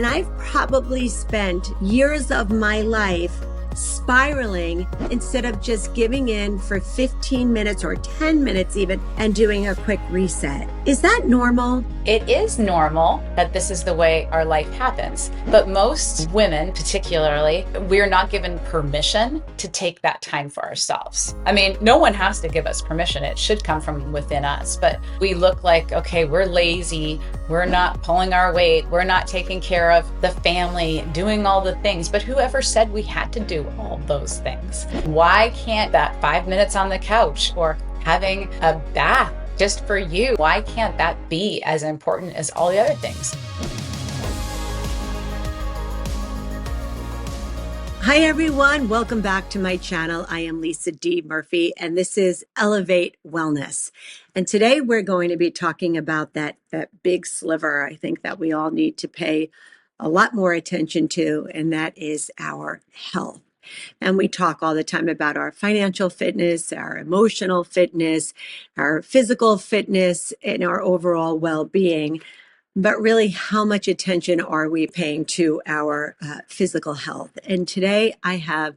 And I've probably spent years of my life spiraling instead of just giving in for 15 minutes or 10 minutes even and doing a quick reset. Is that normal? It is normal that this is the way our life happens. But most women, particularly, we're not given permission to take that time for ourselves. I mean, no one has to give us permission. It should come from within us. But we look like, okay, we're lazy. We're not pulling our weight. We're not taking care of the family, doing all the things. But whoever said we had to do all those things? Why can't that 5 minutes on the couch or having a bath just for you, why can't that be as important as all the other things? Hi, everyone. Welcome back to my channel. I am Lisa D. Murphy, and this is Elevate Wellness. And today we're going to be talking about that big sliver, I think, that we all need to pay a lot more attention to, and that is our health. And we talk all the time about our financial fitness, our emotional fitness, our physical fitness, and our overall well-being. But really, how much attention are we paying to our physical health? And today I have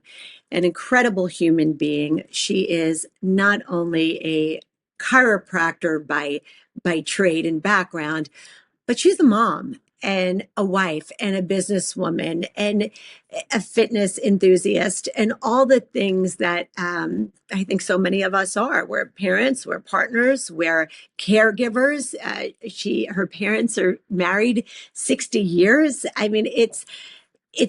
an incredible human being. She is not only a chiropractor by trade and background, but she's a mom and a wife and a businesswoman and a fitness enthusiast and all the things that I think so many of us are. We're parents, we're partners, we're caregivers. Her parents are married 60 years. I mean, it's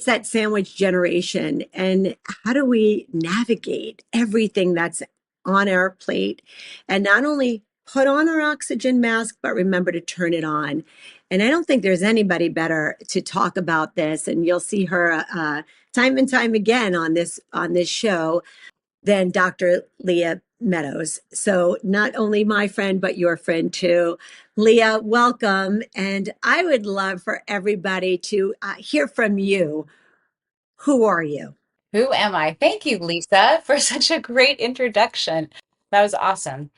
that sandwich generation. And how do we navigate everything that's on our plate and not only put on our oxygen mask, but remember to turn it on? And I don't think there's anybody better to talk about this. And you'll see her time and time again on this show than Dr. Leah Meadows. So not only my friend, but your friend too. Leah, welcome. And I would love for everybody to hear from you. Who are you? Who am I? Thank you, Lisa, for such a great introduction. That was awesome.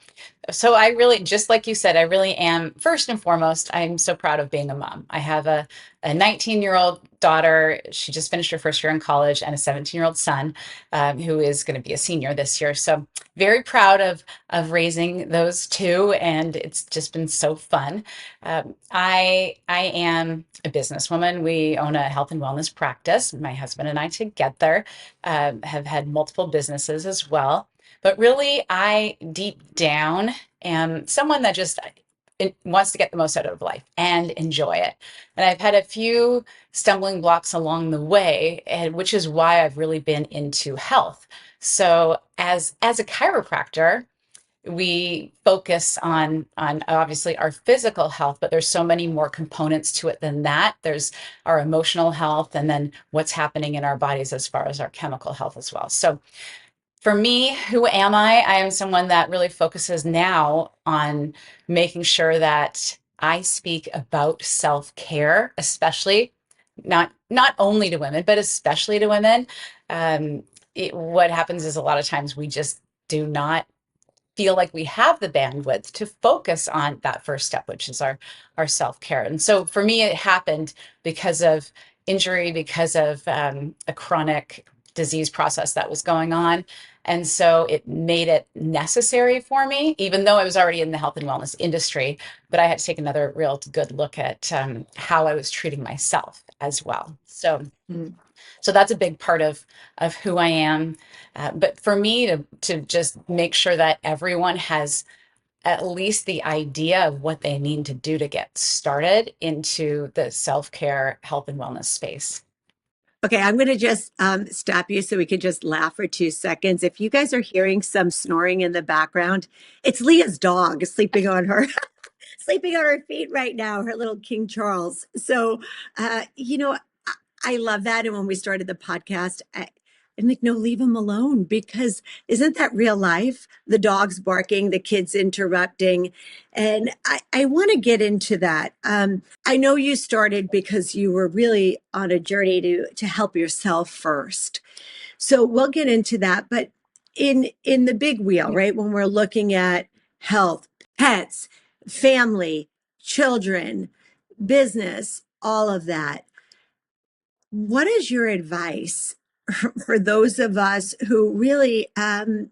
So I really, just like you said, I really am, first and foremost, I'm so proud of being a mom. I have a 19-year-old daughter. She just finished her first year in college, and a 17-year-old son who is going to be a senior this year. So very proud of raising those two, and it's just been so fun. I am a businesswoman. We own a health and wellness practice. My husband and I together have had multiple businesses as well. But really, I deep down am someone that just wants to get the most out of life and enjoy it. And I've had a few stumbling blocks along the way, and which is why I've really been into health. So as a chiropractor, we focus on obviously our physical health, but there's so many more components to it than that. There's our emotional health, and then what's happening in our bodies as far as our chemical health as well. So for me, who am I? I am someone that really focuses now on making sure that I speak about self-care, especially not only to women, but especially to women. What happens is a lot of times we just do not feel like we have the bandwidth to focus on that first step, which is our self-care. And so for me, it happened because of injury, because of a chronic disease process that was going on. And so it made it necessary for me, even though I was already in the health and wellness industry, but I had to take another real good look at how I was treating myself as well. So that's a big part of who I am. But for me to just make sure that everyone has at least the idea of what they need to do to get started into the self-care, health and wellness space. Okay, I'm going to just stop you so we can just laugh for 2 seconds. If you guys are hearing some snoring in the background, it's Leah's dog sleeping on her sleeping on her feet right now, her little King Charles. So, I love that. And when we started the podcast, I'm like, no, leave him alone, because isn't that real life? The dogs barking, the kids interrupting. And I want to get into that. I know you started because you were really on a journey to help yourself first. So we'll get into that. But in the big wheel, right, when we're looking at health, pets, family, children, business, all of that, What is your advice for those of us who really,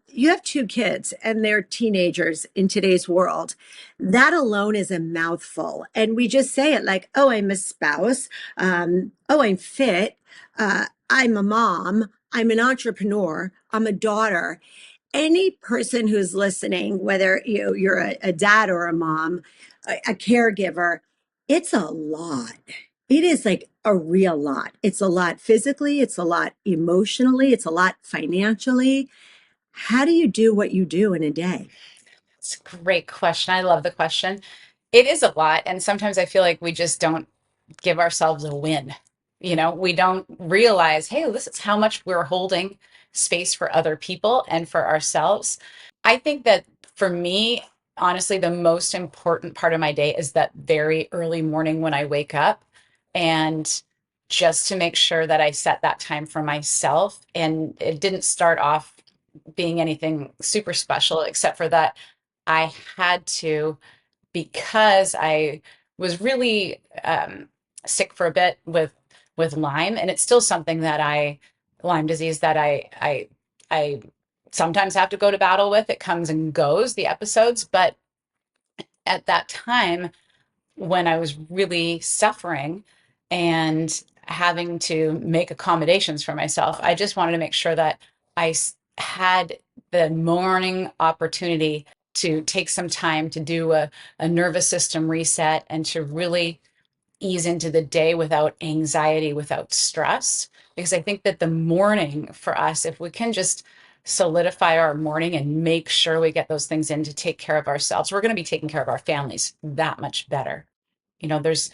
you have two kids and they're teenagers in today's world? That alone is a mouthful. And we just say it like, oh, I'm a spouse. Oh, I'm fit. I'm a mom. I'm an entrepreneur. I'm a daughter. Any person who's listening, whether you're a dad or a mom, a caregiver, it's a lot. It is like a real lot. It's a lot physically, it's a lot emotionally, it's a lot financially. How do you do what you do in a day? It's a great question. I love the question. It is a lot. And sometimes I feel like we just don't give ourselves a win. We don't realize, hey, this is how much we're holding space for other people and for ourselves. I think that for me, honestly, the most important part of my day is that very early morning when I wake up, and just to make sure that I set that time for myself. And it didn't start off being anything super special, except for that I had to, because I was really sick for a bit with Lyme, and it's still something that Lyme disease that I sometimes have to go to battle with. It comes and goes, the episodes, but at that time when I was really suffering and having to make accommodations for myself, I just wanted to make sure that had the morning opportunity to take some time to do a nervous system reset and to really ease into the day without anxiety, without stress. Because I think that the morning for us, if we can just solidify our morning and make sure we get those things in to take care of ourselves, we're going to be taking care of our families that much better. There's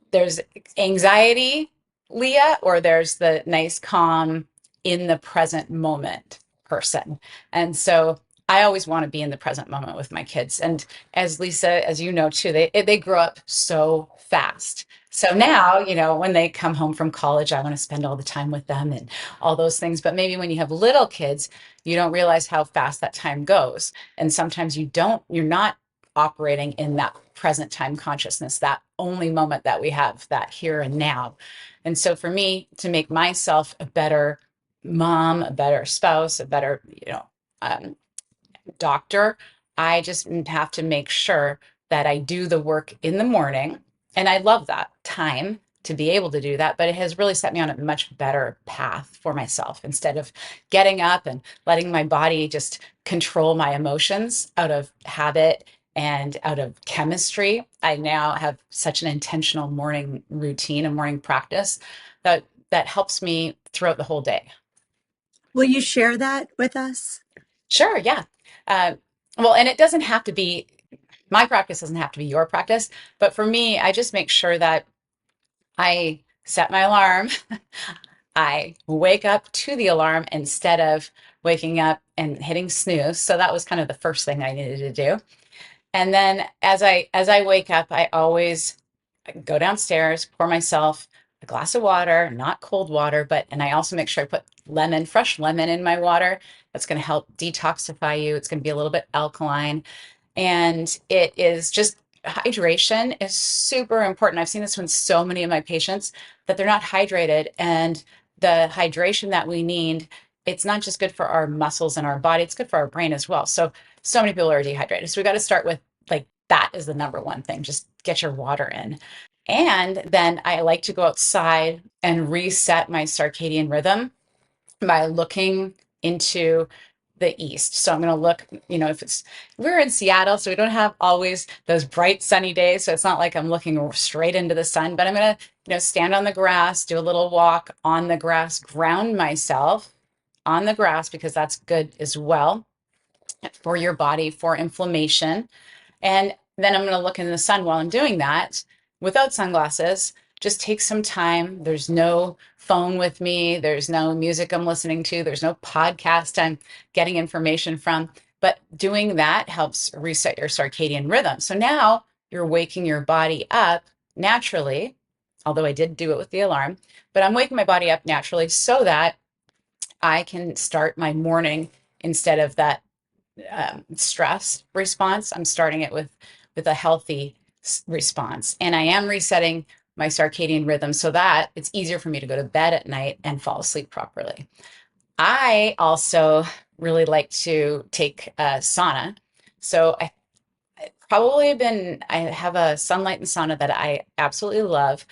there's anxiety, Leah, or there's the nice, calm, in the present moment person. And so I always want to be in the present moment with my kids. And as Lisa, as you know too, they grow up so fast. So now, when they come home from college, I want to spend all the time with them and all those things. But maybe when you have little kids, you don't realize how fast that time goes. And sometimes you're not operating in that present time consciousness, that only moment that we have, that here and now. And so for me, to make myself a better mom, a better spouse, a better, um, doctor, I just have to make sure that I do the work in the morning. And I love that time to be able to do that, but it has really set me on a much better path for myself instead of getting up and letting my body just control my emotions out of habit and out of chemistry. I now have such an intentional morning routine, a morning practice that helps me throughout the whole day. Will you share that with us? Sure, yeah. Uh, well, and it doesn't have to be, my practice doesn't have to be your practice, but for me, I just make sure that I set my alarm. I wake up to the alarm instead of waking up and hitting snooze. So that was kind of the first thing I needed to do. And then as I wake up, I always go downstairs, pour myself a glass of water, not cold water, and I also make sure I put fresh lemon in my water. That's going to help detoxify you. It's going to be a little bit alkaline. And it is just, hydration is super important. I've seen this with so many of my patients that they're not hydrated. And the hydration that we need, it's not just good for our muscles and our body, it's good for our brain as well. So many people are dehydrated. So we got to start with, like, that is the number one thing. Just get your water in. And then I like to go outside and reset my circadian rhythm by looking into the east. So I'm going to look, we're in Seattle, so we don't have always those bright sunny days. So it's not like I'm looking straight into the sun, but I'm going to, stand on the grass, do a little walk on the grass, ground myself on the grass, because that's good as well for your body, for inflammation. And then I'm going to look in the sun while I'm doing that without sunglasses. Just take some time. There's no phone with me. There's no music I'm listening to. There's no podcast I'm getting information from. But doing that helps reset your circadian rhythm. So now you're waking your body up naturally, although I did do it with the alarm, but I'm waking my body up naturally so that I can start my morning instead of that stress response. I'm starting it with a healthy response, and I am resetting my circadian rhythm so that it's easier for me to go to bed at night and fall asleep properly. I also really like to take a sauna. So I have a sunlight and sauna that I absolutely love.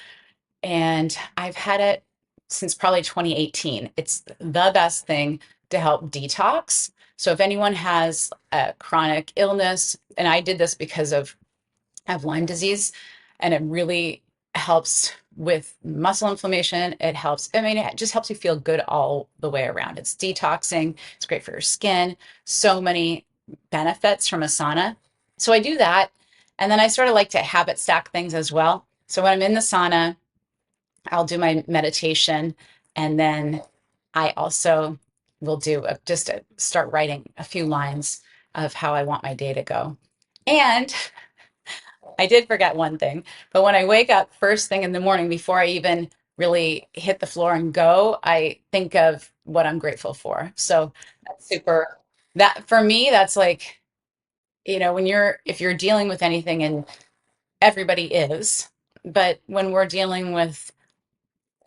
And I've had it since probably 2018. It's the best thing to help detox. So if anyone has a chronic illness, and I did this because I have Lyme disease, and it really helps with muscle inflammation. It helps, I mean, it just helps you feel good all the way around. It's detoxing, it's great for your skin, so many benefits from a sauna. So I do that. And then I sort of like to habit stack things as well. So when I'm in the sauna, I'll do my meditation, and then I also will start writing a few lines of how I want my day to go. And I did forget one thing, but when I wake up first thing in the morning, before I even really hit the floor and go, I think of what I'm grateful for. So that's that for me, that's like, if you're dealing with anything, and everybody is, but when we're dealing with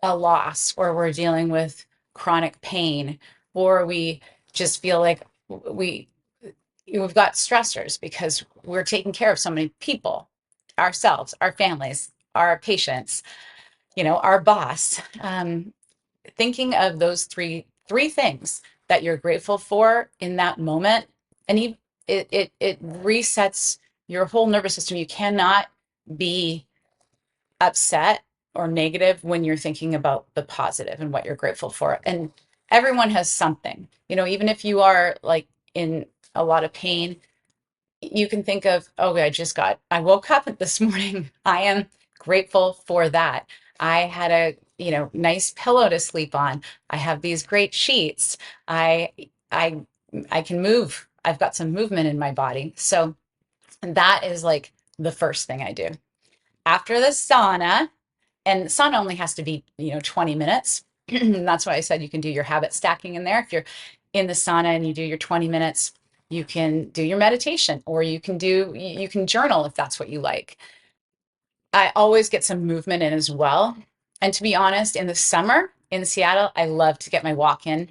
a loss, or we're dealing with chronic pain, or we just feel like we we've got stressors because we're taking care of so many people, ourselves, our families, our patients, our boss. Thinking of those three things that you're grateful for in that moment, and it resets your whole nervous system. You cannot be upset or negative when you're thinking about the positive and what you're grateful for. And everyone has something, even if you are like in a lot of pain, you can think of, oh, I woke up this morning. I am grateful for that. I had a, nice pillow to sleep on. I have these great sheets. I I can move. I've got some movement in my body. So that is like the first thing I do. After the sauna, and the sauna only has to be, 20 minutes. That's why I said you can do your habit stacking in there. If you're in the sauna and you do your 20 minutes, you can do your meditation, or you can journal if that's what you like. I always get some movement in as well. And to be honest, in the summer in Seattle, I love to get my walk in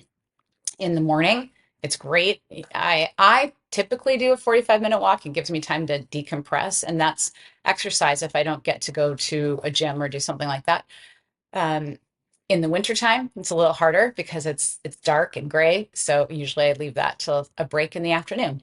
the morning. It's great. I typically do a 45-minute walk. It gives me time to decompress, and that's exercise if I don't get to go to a gym or do something like that. Um, in the wintertime, it's a little harder because it's dark and gray. So usually I leave that till a break in the afternoon.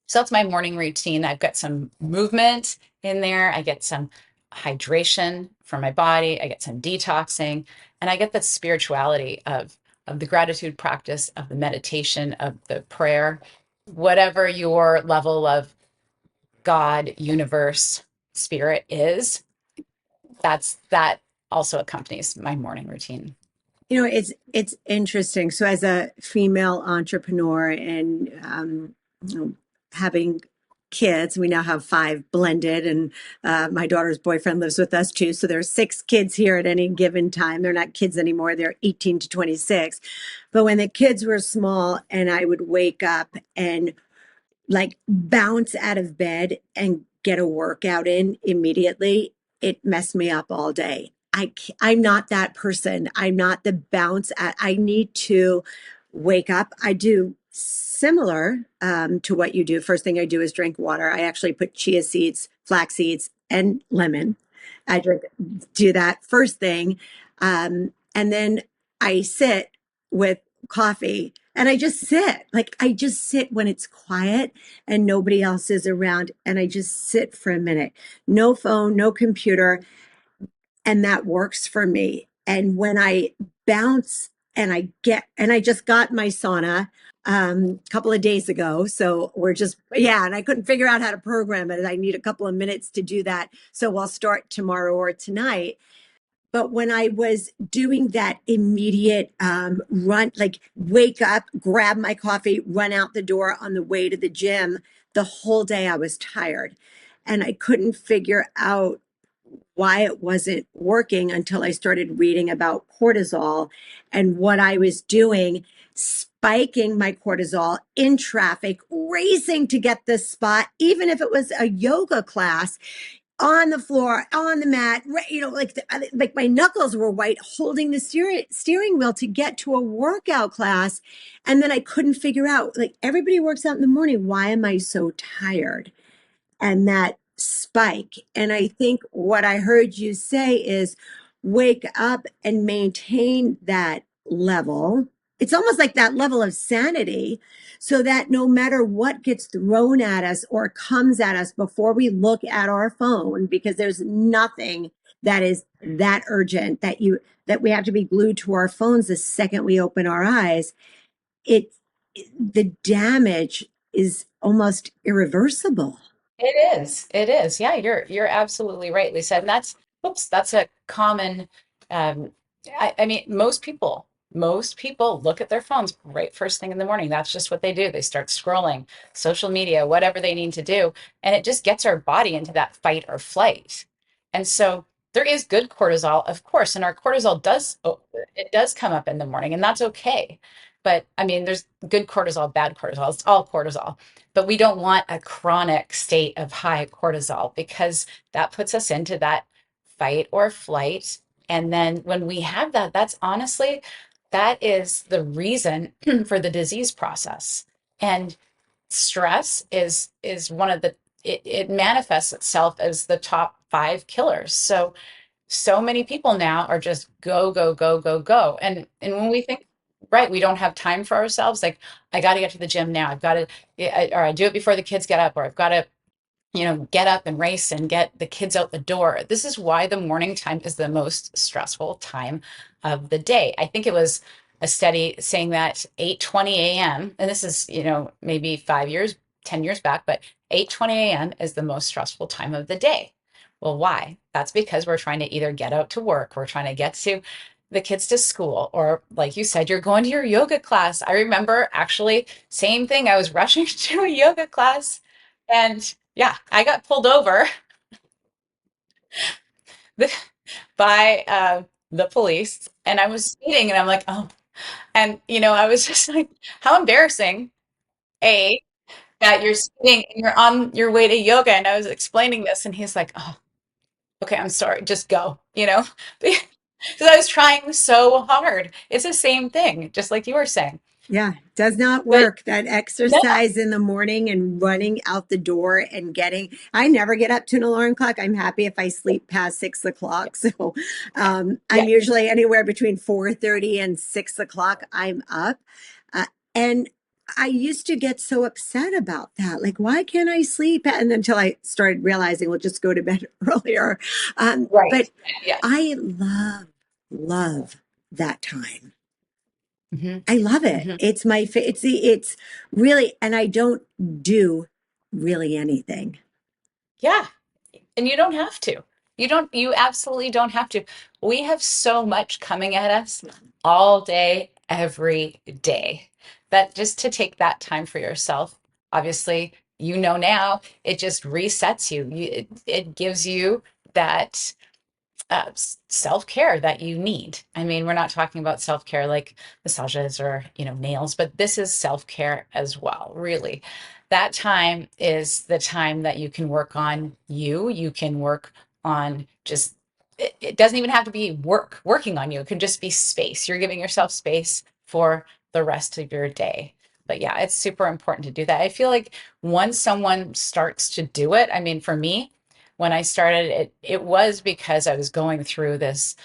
So that's my morning routine. I've got some movement in there. I get some hydration for my body. I get some detoxing, and I get the spirituality of the gratitude practice, of the meditation, of the prayer, whatever your level of God, universe, spirit is. That also accompanies my morning routine. It's interesting. So as a female entrepreneur and having kids, we now have five blended, and my daughter's boyfriend lives with us too. So there's six kids here at any given time. They're not kids anymore. They're 18 to 26. But when the kids were small and I would wake up and like bounce out of bed and get a workout in immediately, it messed me up all day. I'm not that person. I'm not the bounce at, I need to wake up. I do similar to what you do. First thing I do is drink water. I actually put chia seeds, flax seeds, and lemon. I do that first thing. And then I sit with coffee, and I just sit. Like I just sit when it's quiet and nobody else is around, and I just sit for a minute. No phone, no computer, and that works for me. And when I bounce and I just got my sauna a couple of days ago. So and I couldn't figure out how to program it. I need a couple of minutes to do that. So I'll start tomorrow or tonight. But when I was doing that immediate run, like wake up, grab my coffee, run out the door on the way to the gym, the whole day I was tired. And I couldn't figure out why it wasn't working until I started reading about cortisol and what I was doing, spiking my cortisol in traffic, racing to get this spot, even if it was a yoga class. on the floor, on the mat, right, like my knuckles were white holding the steering wheel to get to a workout class. And then I couldn't figure out, like, everybody works out in the morning. Why am I so tired? And that spike. And I think what I heard you say is wake up and maintain that level. It's almost like that level of sanity, so that no matter what gets thrown at us or comes at us before we look at our phone, because there's nothing that is that urgent that we have to be glued to our phones the second we open our eyes. it the damage is almost irreversible. It is. It is. Yeah, you're absolutely right, Lisa. And that's a common I mean, most people look at their phones right first thing in the morning. That's just what they do. They start scrolling social media, whatever they need to do, and it just gets our body into that fight or flight. And so there is good cortisol, of course, and our cortisol does it does come up in the morning, and that's okay. But I mean, there's good cortisol, bad cortisol. It's all cortisol. But we don't want a chronic state of high cortisol because that puts us into that fight or flight. And then when we have that, that's honestly, that is the reason for the disease process. And stress is one of the it manifests itself as the top five killers. So many people now are just go, go, go, go, go. And when we think, right, we don't have time for ourselves, like I got to get to the gym now. I've got to, or I do it before the kids get up, or I've got to, get up and race and get the kids out the door. This is why the morning time is the most stressful time of the day. I think it was a study saying that 8:20 a.m., and this is, maybe 5 years, 10 years back, but 8:20 a.m. is the most stressful time of the day. Well, why? That's because we're trying to either get out to work, we're trying to get to the kids to school, or like you said, you're going to your yoga class. I remember actually, same thing. I was rushing to a yoga class and yeah, I got pulled over the, by the police and I was speeding and I'm like, oh, and I was just like, how embarrassing, A, that you're speeding and you're on your way to yoga. And I was explaining this and he's like, oh, okay, I'm sorry, just go, because I was trying so hard. It's the same thing, just like you were saying. Yeah, does not But work. That no, exercise in the morning and running out the door and I never get up to an alarm clock. I'm happy if I sleep past 6 o'clock. So yeah, I'm usually anywhere between 4:30 and 6 o'clock. I'm up. And I used to get so upset about that. Like, why can't I sleep? And until I started realizing, well, just go to bed earlier. right. But Yeah. I love that time. Hmm. I love it. Hmm. It's it's really, and I don't do really anything. Yeah. And you don't have to. You absolutely don't have to. We have so much coming at us all day, every day, that just to take that time for yourself, obviously, now, it just resets you. It gives you that self-care that you need. I mean, we're not talking about self-care like massages or, nails, but this is self-care as well, really. That time is the time that you can work on you. You can work on just it doesn't even have to be working on you. It can just be space. You're giving yourself space for the rest of your day. But yeah, it's super important to do that. I feel like once someone starts to do it, I mean, for me, when I started it was because I was going through this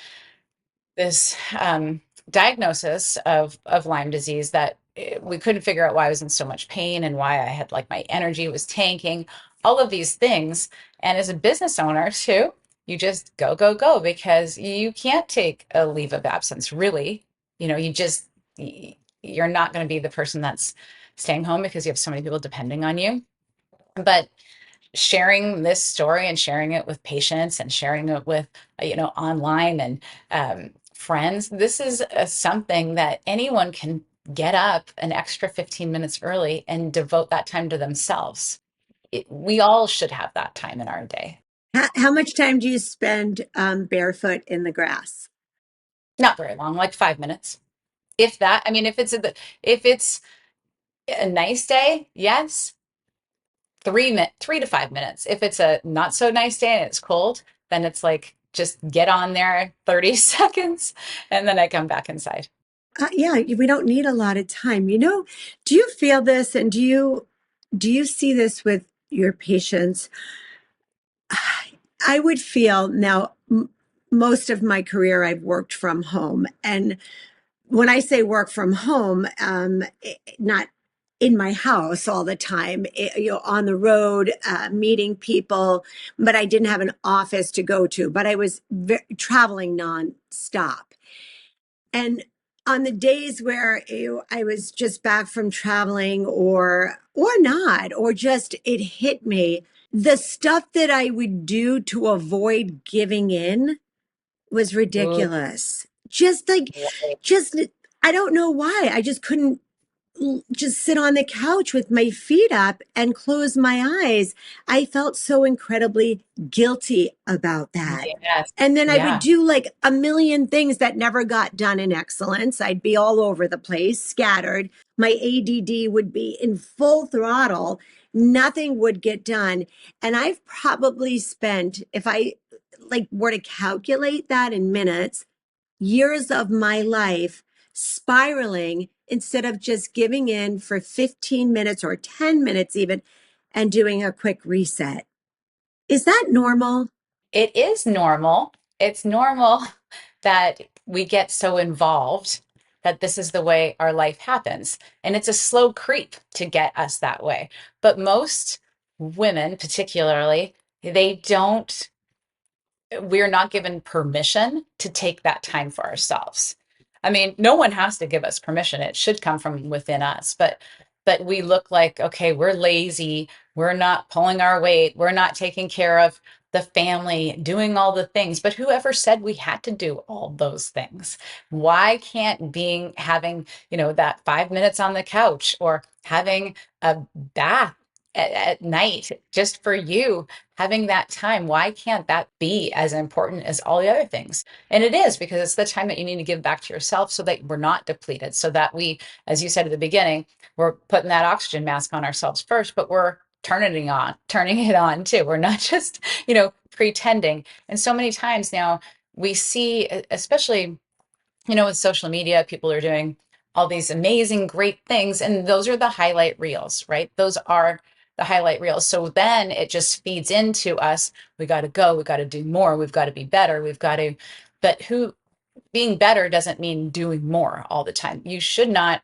diagnosis of Lyme disease that we couldn't figure out why I was in so much pain and why I had like my energy was tanking, all of these things. And as a business owner too, you just go, go, go because you can't take a leave of absence, really. You just you're not going to be the person that's staying home because you have so many people depending on you. But sharing this story and sharing it with patients and sharing it with online and friends, this is something that anyone can get up an extra 15 minutes early and devote that time to themselves. We all should have that time in our day. How much time do you spend barefoot in the grass? Not very long, like 5 minutes, if that. I mean, if it's a nice day, yes. 3 to 5 minutes. If it's a not so nice day and it's cold, then it's like just get on there 30 seconds and then I come back inside. Yeah, we don't need a lot of time. Do you feel this, and do you see this with your patients? I would feel now, most of my career I've worked from home, and when I say work from home, not in my house all the time, on the road, meeting people, but I didn't have an office to go to, but I was traveling nonstop. And on the days where I was just back from traveling, or not, or just it hit me, the stuff that I would do to avoid giving in was Ooh, ridiculous. Just like, right. just I don't know why. I just couldn't just sit on the couch with my feet up and close my eyes. I felt so incredibly guilty about that. Yes. And then I would Yeah. do like a million things that never got done in excellence. I'd be all over the place, scattered. My ADD would be in full throttle. Nothing would get done. And I've probably spent, if I like were to calculate that in minutes, years of my life spiraling instead of just giving in for 15 minutes or 10 minutes even and doing a quick reset. Is that normal? It is normal. It's normal that we get so involved that this is the way our life happens. And it's a slow creep to get us that way. But most women, particularly, they don't we're not given permission to take that time for ourselves. I mean, no one has to give us permission. It should come from within us. But we look like, okay, we're lazy, we're not pulling our weight, we're not taking care of the family, doing all the things. But whoever said we had to do all those things? Why can't being having, that 5 minutes on the couch or having a bath at night just for you, having that time, why can't that be as important as all the other things? And it is, because it's the time that you need to give back to yourself so that we're not depleted, so that we, as you said at the beginning, we're putting that oxygen mask on ourselves first, but we're turning it on too. We're not just, pretending. And so many times now we see, especially, with social media, people are doing all these amazing, great things. And those are the highlight reels, right? Those are the highlight reels. So then it just feeds into us. We got to go, we got to do more, we've got to be better, but being better doesn't mean doing more all the time. You should not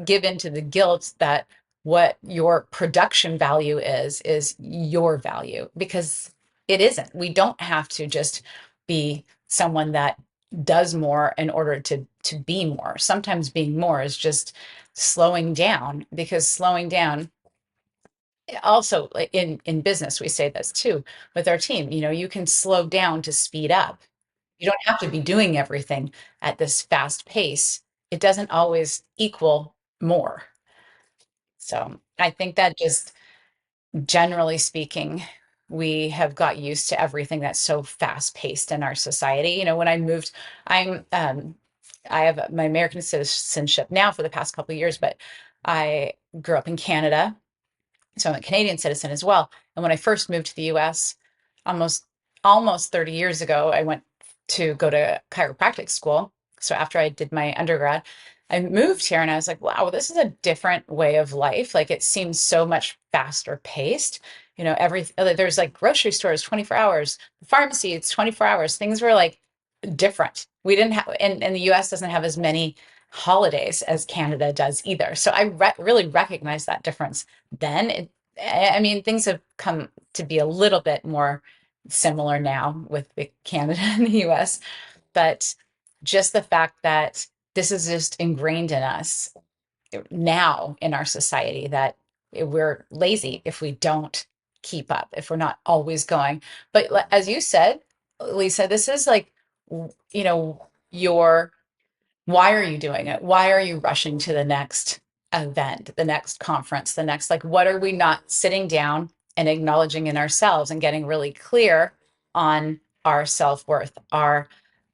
give into the guilt that what your production value is your value, because it isn't. We don't have to just be someone that does more in order to be more. Sometimes being more is just slowing down, because slowing down, also, like, in business we say this too with our team, you can slow down to speed up. You don't have to be doing everything at this fast pace. It doesn't always equal more. So I think that, just generally speaking, we have got used to everything that's so fast paced in our society. When I moved, I'm I have my American citizenship now for the past couple of years, but I grew up in Canada, so I'm a Canadian citizen as well. And when I first moved to the US, almost almost 30 years ago, I went to go to chiropractic school. So after I did my undergrad, I moved here and I was like, wow, this is a different way of life. Like, it seems so much faster paced. There's like grocery stores 24 hours, the pharmacy, it's 24 hours. Things were like different. We didn't have, and the US doesn't have as many holidays as Canada does either. So I really recognize that difference then. I mean, things have come to be a little bit more similar now with the Canada and the US, but just the fact that this is just ingrained in us now in our society, that we're lazy if we don't keep up, if we're not always going. But as you said, Lisa, this is like, your why are you doing it? Why are you rushing to the next event, the next conference, the next, like, what are we not sitting down and acknowledging in ourselves and getting really clear on our self-worth, our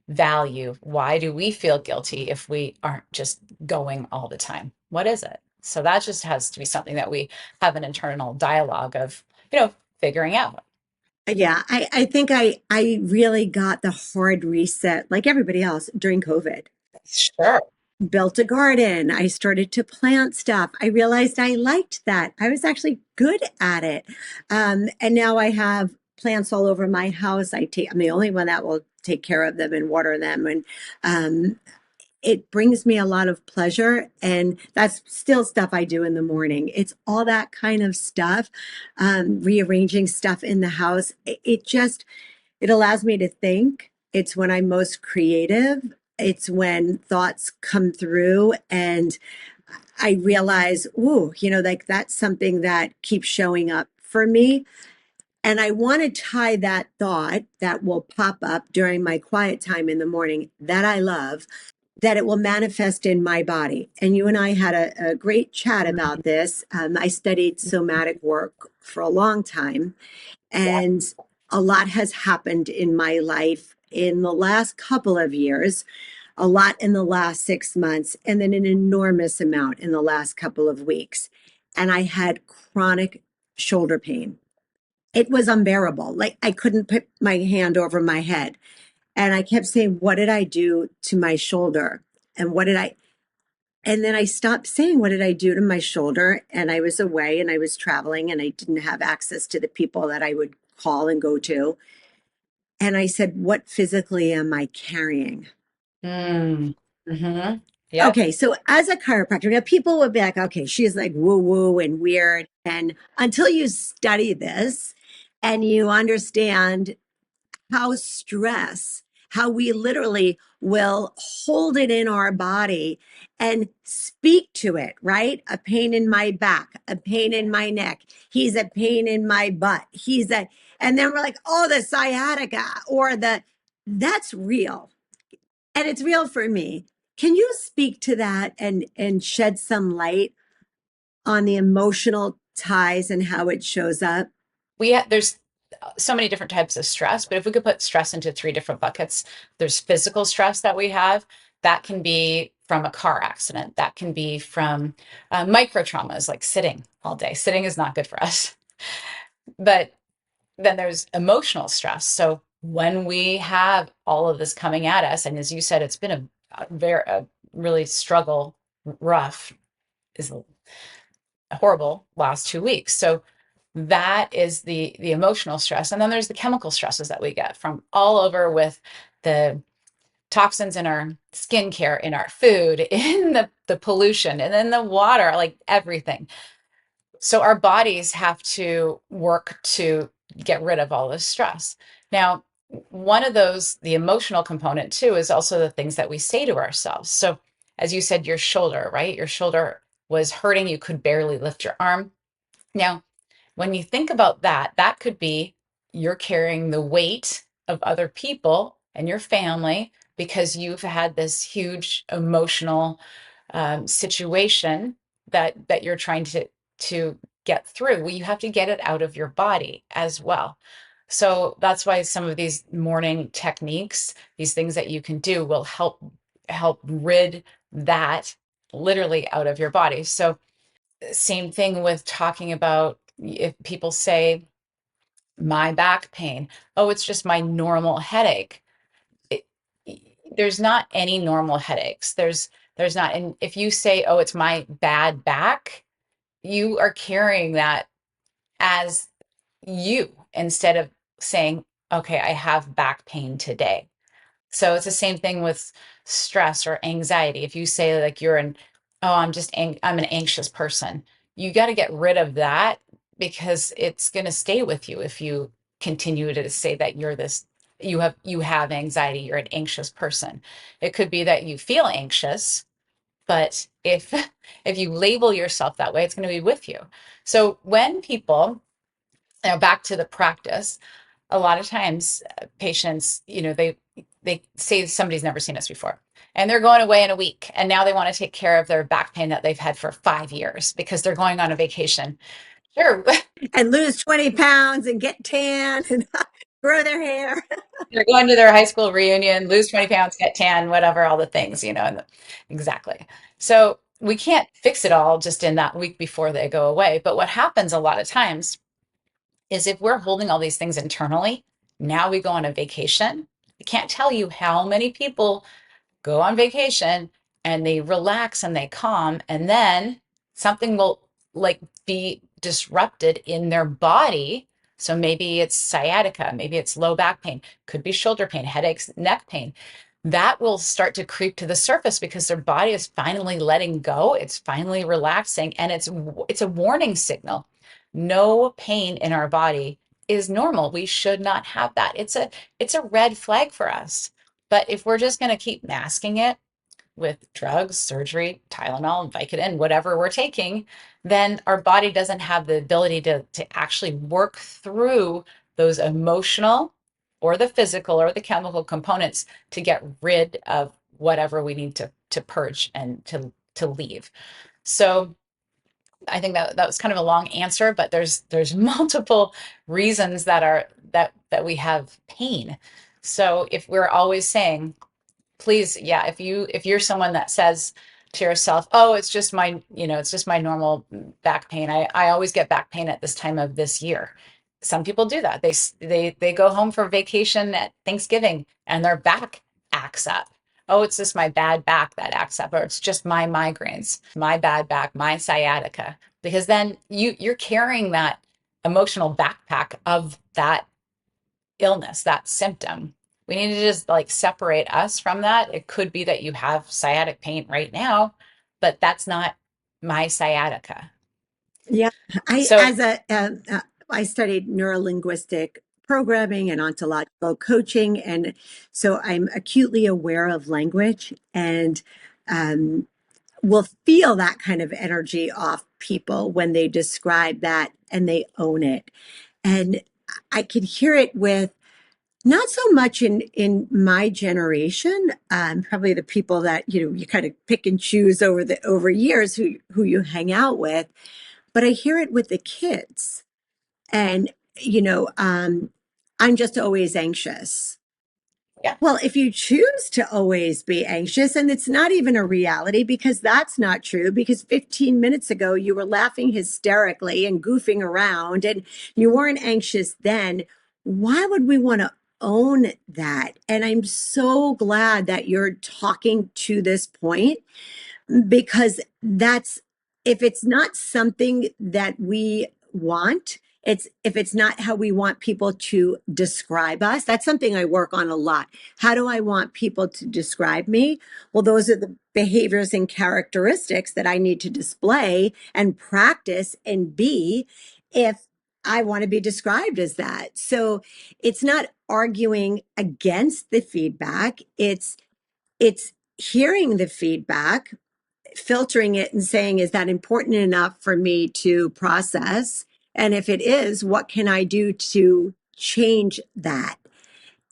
value? Why do we feel guilty if we aren't just going all the time? What is it? So that just has to be something that we have an internal dialogue of, figuring out. Yeah, I think I really got the hard reset like everybody else during COVID. Sure. Built a garden. I started to plant stuff. I realized I liked that. I was actually good at it. And now I have plants all over my house. I'm the only one that will take care of them and water them. And um, it brings me a lot of pleasure. And that's still stuff I do in the morning. It's all that kind of stuff, rearranging stuff in the house. It allows me to think. It's when I'm most creative. It's when thoughts come through and I realize, ooh, like that's something that keeps showing up for me. And I want to tie that thought that will pop up during my quiet time in the morning that I love, that it will manifest in my body. And you and I had a great chat about this. I studied somatic work for a long time. And a lot has happened in my life in the last couple of years, a lot in the last 6 months, and then an enormous amount in the last couple of weeks. And I had chronic shoulder pain. It was unbearable. Like I couldn't put my hand over my head. And I kept saying, what did I do to my shoulder? And what did I, and then I stopped saying, what did I do to my shoulder? And I was away and I was traveling and I didn't have access to the people that I would call and go to. And I said, what physically am I carrying? Mm. Hmm. Yep. Okay, so as a chiropractor, now people would be like, okay, she's like woo woo and weird. And until you study this and you understand how stress, how we literally will hold it in our body and speak to it, right? A pain in my back, a pain in my neck. He's a pain in my butt. And then we're like, oh, the sciatica that's real. And it's real for me. Can you speak to that and shed some light on the emotional ties and how it shows up? There's so many different types of stress, but if we could put stress into three different buckets, there's physical stress that we have. That can be from a car accident. That can be from micro traumas like sitting all day. Sitting is not good for us. But then there's emotional stress. So when we have all of this coming at us, and as you said, it's been a really rough is a horrible last 2 weeks. So that is the emotional stress. And then there's the chemical stresses that we get from all over with the toxins in our skincare, in our food, in the pollution, and then the water, like everything. So our bodies have to work to get rid of all this stress. Now, one of those, the emotional component too, is also the things that we say to ourselves. So, as you said, your shoulder, right? Your shoulder was hurting. You could barely lift your arm. Now, when you think about that, that could be you're carrying the weight of other people and your family because you've had this huge emotional situation that you're trying to get through. Well, you have to get it out of your body as well. So that's why some of these morning techniques, these things that you can do, will help rid that literally out of your body. So same thing with talking about if people say my back pain, oh, it's just my normal headache. It, there's not any normal headaches. There's not. And if you say, oh, it's my bad back, you are carrying that as you instead of saying, okay, I have back pain today. So it's the same thing with stress or anxiety. If you say like oh, I'm an anxious person, you got to get rid of that because it's going to stay with you if you continue to say that you have anxiety, you're an anxious person. It could be that you feel anxious, but if if you label yourself that way, it's going to be with you. So when people, back to the practice, a lot of times patients, they say somebody's never seen us before and they're going away in a week and now they want to take care of their back pain that they've had for 5 years because they're going on a vacation. Sure. And lose 20 pounds and get tan and grow their hair. They're going to their high school reunion, lose 20 pounds, get tan, whatever, all the things, exactly. So we can't fix it all just in that week before they go away. But what happens a lot of times is if we're holding all these things internally, now we go on a vacation. I can't tell you how many people go on vacation and they relax and they calm, and then something will like be disrupted in their body. So maybe it's sciatica, maybe it's low back pain, could be shoulder pain, headaches, neck pain. That will start to creep to the surface because their body is finally letting go, it's finally relaxing, and it's a warning signal. No pain in our body is normal. We should not have that. It's a red flag for us. But if we're just going to keep masking it with drugs, surgery, Tylenol, Vicodin, whatever we're taking, then our body doesn't have the ability to actually work through those emotional or the physical or the chemical components to get rid of whatever we need to purge and to leave. So I think that was kind of a long answer, but there's multiple reasons that we have pain. So if we're always saying, please, yeah, if you're someone that says to yourself, oh, it's just my normal back pain. I always get back pain at this time of this year. Some people do that. They go home for vacation at Thanksgiving and their back acts up. Oh, it's just my bad back that acts up, or it's just my migraines, my bad back, my sciatica. Because then you're carrying that emotional backpack of that illness, that symptom. We need to just like separate us from that. It could be that you have sciatic pain right now, but that's not my sciatica. Yeah, I So, as I studied neurolinguistic programming and ontological coaching, and so I'm acutely aware of language and um, will feel that kind of energy off people when they describe that and they own it. And I could hear it with not so much in my generation, probably the people that you kind of pick and choose over years who you hang out with, but I hear it with the kids. And, you know, um, I'm just always anxious. yeah, Well, if you choose to always be anxious, and it's not even a reality because that's not true, because 15 minutes ago you were laughing hysterically and goofing around and you weren't anxious then, why would we want to own that? And I'm so glad that you're talking to this point because that's if it's not something that we want, it's if it's not how we want people to describe us. That's something I work on a lot. How do I want people to describe me? Well, those are the behaviors and characteristics that I need to display and practice and be if I want to be described as that. So it's not arguing against the feedback, it's hearing the feedback, filtering it and saying, is that important enough for me to process? And if it is, what can I do to change that?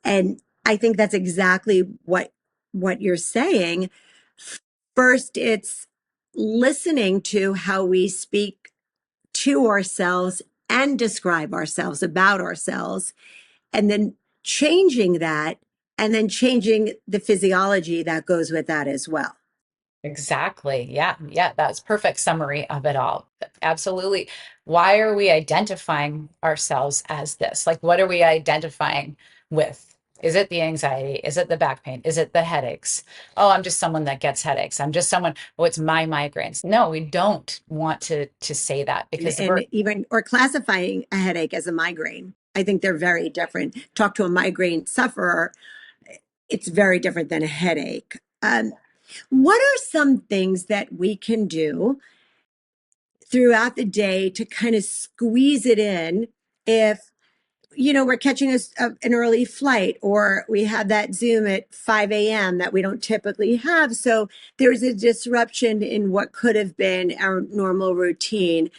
And I think that's exactly what you're saying. First, it's listening to how we speak to ourselves and describe ourselves about ourselves, and then changing that, and then changing the physiology that goes with that as well. exactly. Yeah, yeah, that's perfect summary of it all. Absolutely. Why are we identifying ourselves as this? Like, what are we identifying with? Is it the anxiety? Is it the back pain? Is it the headaches? Oh, I'm just someone that gets headaches. I'm just someone, oh, it's my migraines. No, we don't want to say that because And we're even or classifying a headache as a migraine. I think they're very different. Talk to a migraine sufferer, it's very different than a headache. What are some things that we can do throughout the day to kind of squeeze it in if we're catching an early flight, or we have that Zoom at 5 a.m. that we don't typically have, so there's a disruption in what could have been our normal routine.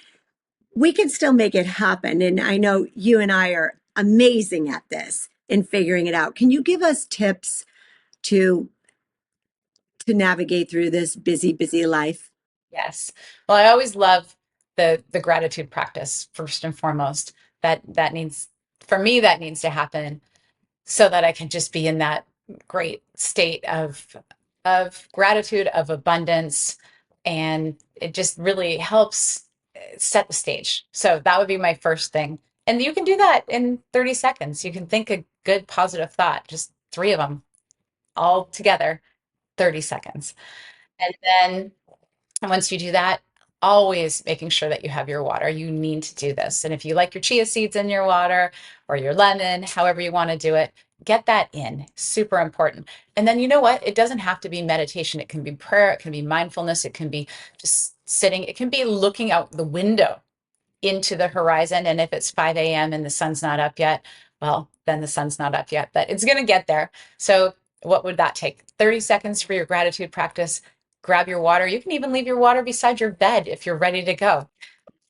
We can still make it happen. And I know you and I are amazing at this in figuring it out. Can you give us tips to navigate through this busy life? yes. Well, I always love the gratitude practice first and foremost. That needs for me that needs to happen so that I can just be in that great state of gratitude, of abundance, and it just really helps set the stage. So that would be my first thing. And you can do that in 30 seconds. You can think a good positive thought, just three of them all together, 30 seconds. And then once you do that, always making sure that you have your water. You need to do this. And if you like your chia seeds in your water or your lemon, however you want to do it, get that in. Super important. And then you know what? It doesn't have to be meditation. It can be prayer. It can be mindfulness. It can be just sitting. It can be looking out the window into the horizon. And if it's 5 a.m. and the sun's not up yet, well, then the sun's not up yet, but it's going to get there. So what would that take? 30 seconds for your gratitude practice. Grab your water. You can even leave your water beside your bed if you're ready to go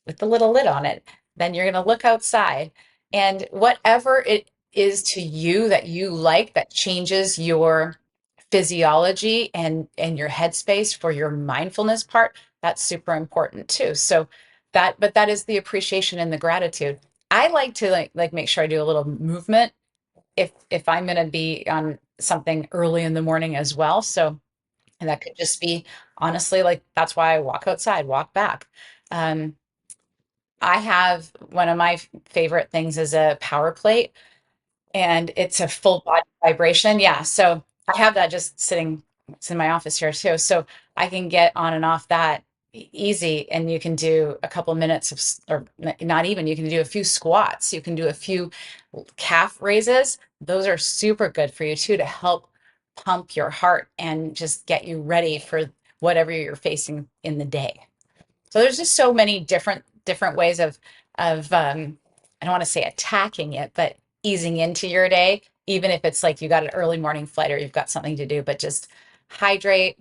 with the little lid on it. Then you're going to look outside, and whatever it is to you that you like that changes your physiology and your headspace for your mindfulness part, that's super important too. So but that is the appreciation and the gratitude. I like to like make sure I do a little movement if I'm going to be on something early in the morning as well. So and that could just be honestly like that's why I walk outside, walk back. Um, I have one of my favorite things is a power plate, and it's a full body vibration. Yeah. So I have that just sitting, it's in my office here too. So I can get on and off that easy. And you can do a couple minutes of, or not even, you can do a few squats. You can do a few calf raises. Those are super good for you too, to help pump your heart and just get you ready for whatever you're facing in the day. So there's just so many different ways of I don't want to say attacking it, but easing into your day, even if it's like you got an early morning flight or you've got something to do, but just hydrate,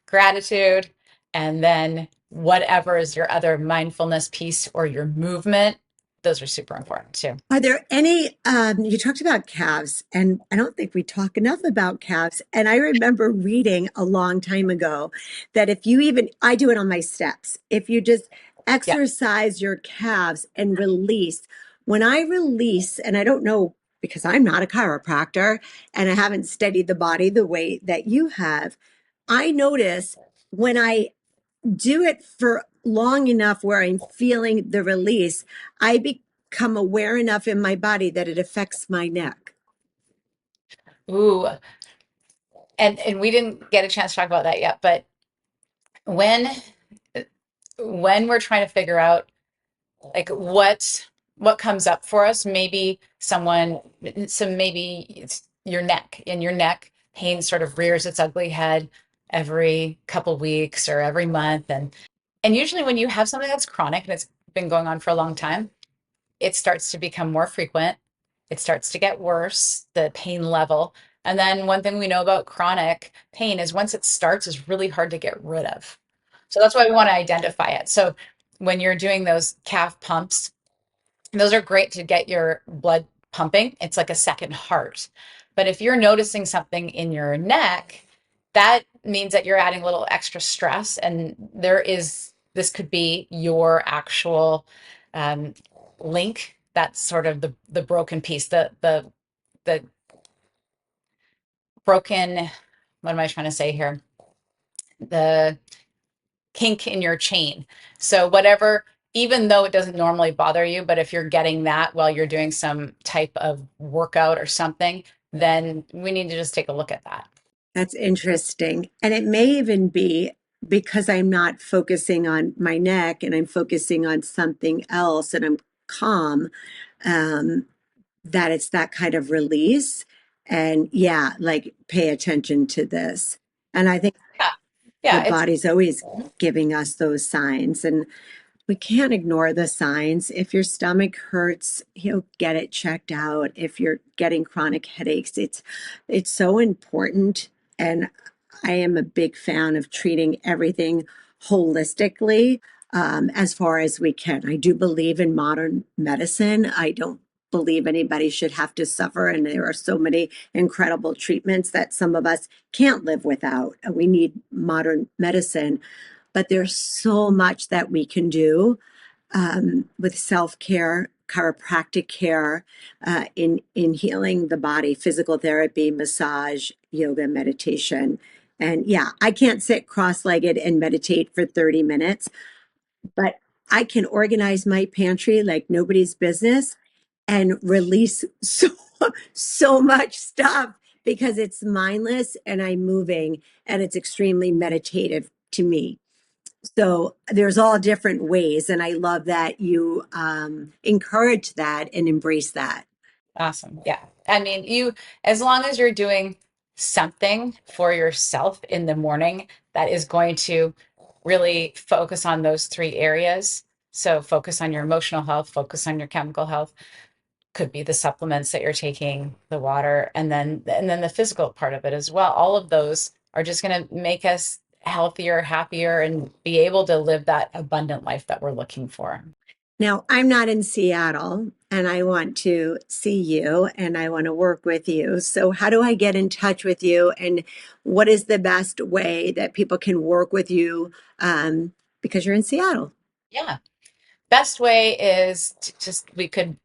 gratitude, and then whatever is your other mindfulness piece or your movement, those are super important too. Are there any, you talked about calves, and I don't think we talk enough about calves. And I remember reading a long time ago that if you even, I do it on my steps, if you just Yeah. exercise your calves and release, when I release, and I don't know because I'm not a chiropractor and I haven't studied the body the way that you have, I notice when I do it for long enough where I'm feeling the release, I become aware enough in my body that it affects my neck. Ooh. And we didn't get a chance to talk about that yet, but when when we're trying to figure out like what comes up for us, maybe maybe it's your neck, and your neck pain sort of rears its ugly head every couple weeks or every month, and usually when you have something that's chronic and it's been going on for a long time, it starts to become more frequent. It starts to get worse, the pain level. And then one thing we know about chronic pain is once it starts, it's really hard to get rid of. So that's why we want to identify it. So when you're doing those calf pumps, those are great to get your blood pumping. It's like a second heart. But if you're noticing something in your neck, that means that you're adding a little extra stress. And this could be your actual um, link. That's sort of the broken piece, the broken, what am I trying to say here? The kink in your chain. So whatever, even though it doesn't normally bother you, but if you're getting that while you're doing some type of workout or something, then we need to just take a look at that. That's interesting. And it may even be because I'm not focusing on my neck and I'm focusing on something else and I'm calm, um, that it's that kind of release. And yeah, like pay attention to this. And I think Yeah. the Yeah, it's body's always giving us those signs. And we can't ignore the signs. If your stomach hurts, get it checked out. If you're getting chronic headaches, it's so important. And I am a big fan of treating everything holistically, as far as we can. I do believe in modern medicine. I don't believe anybody should have to suffer. And there are so many incredible treatments that some of us can't live without. We need modern medicine, but there's so much that we can do, with self-care, chiropractic care, in healing the body, physical therapy, massage, yoga, meditation. And yeah, I can't sit cross-legged and meditate for 30 minutes, but I can organize my pantry like nobody's business and release so much stuff because it's mindless and I'm moving and it's extremely meditative to me. So there's all different ways, and I love that you encourage that and embrace that. Awesome. Yeah. I mean, as long as you're doing something for yourself in the morning that is going to really focus on those three areas. So focus on your emotional health, focus on your chemical health, could be the supplements that you're taking, the water, and then the physical part of it as well. All of those are just going to make us healthier, happier, and be able to live that abundant life that we're looking for. Now, I'm not in Seattle and I want to see you and I want to work with you. So, how do I get in touch with you? And what is the best way that people can work with you because you're in Seattle? Yeah. Best way is to just you can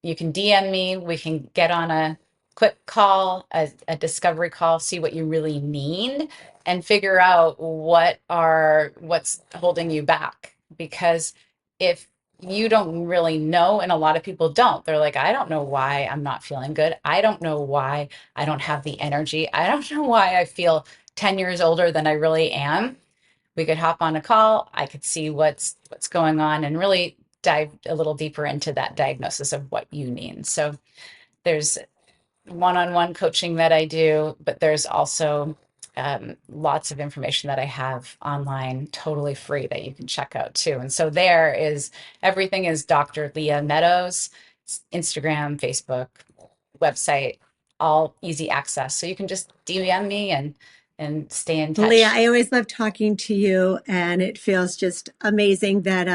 DM me, we can get on a quick call, a discovery call, see what you really need and figure out what's holding you back. Because if you don't really know, and a lot of people don't, they're like, I don't know why I'm not feeling good. I don't know why I don't have the energy. I don't know why I feel 10 years older than I really am. We could hop on a call. I could see what's going on and really dive a little deeper into that diagnosis of what you need. So there's one-on-one coaching that I do, but there's also lots of information that I have online, totally free, that you can check out too. And so there is everything is Dr. Leah Meadows, Instagram, Facebook, website, all easy access. So you can just DM me and stay in Leah, touch. I always love talking to you, and it feels just amazing that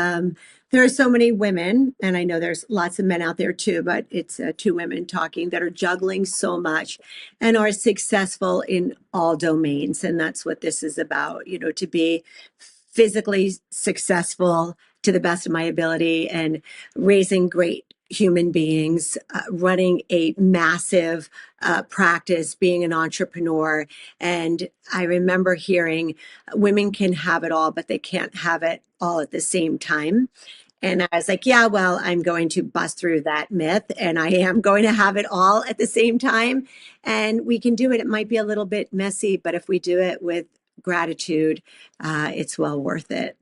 there are so many women, and I know there's lots of men out there too, but it's two women talking that are juggling so much and are successful in all domains. And that's what this is about, to be physically successful to the best of my ability and raising great human beings, running a massive practice, being an entrepreneur. And I remember hearing women can have it all, but they can't have it all at the same time. And I was like, yeah, well, I'm going to bust through that myth and I am going to have it all at the same time. And we can do it. It might be a little bit messy, but if we do it with gratitude, it's well worth it.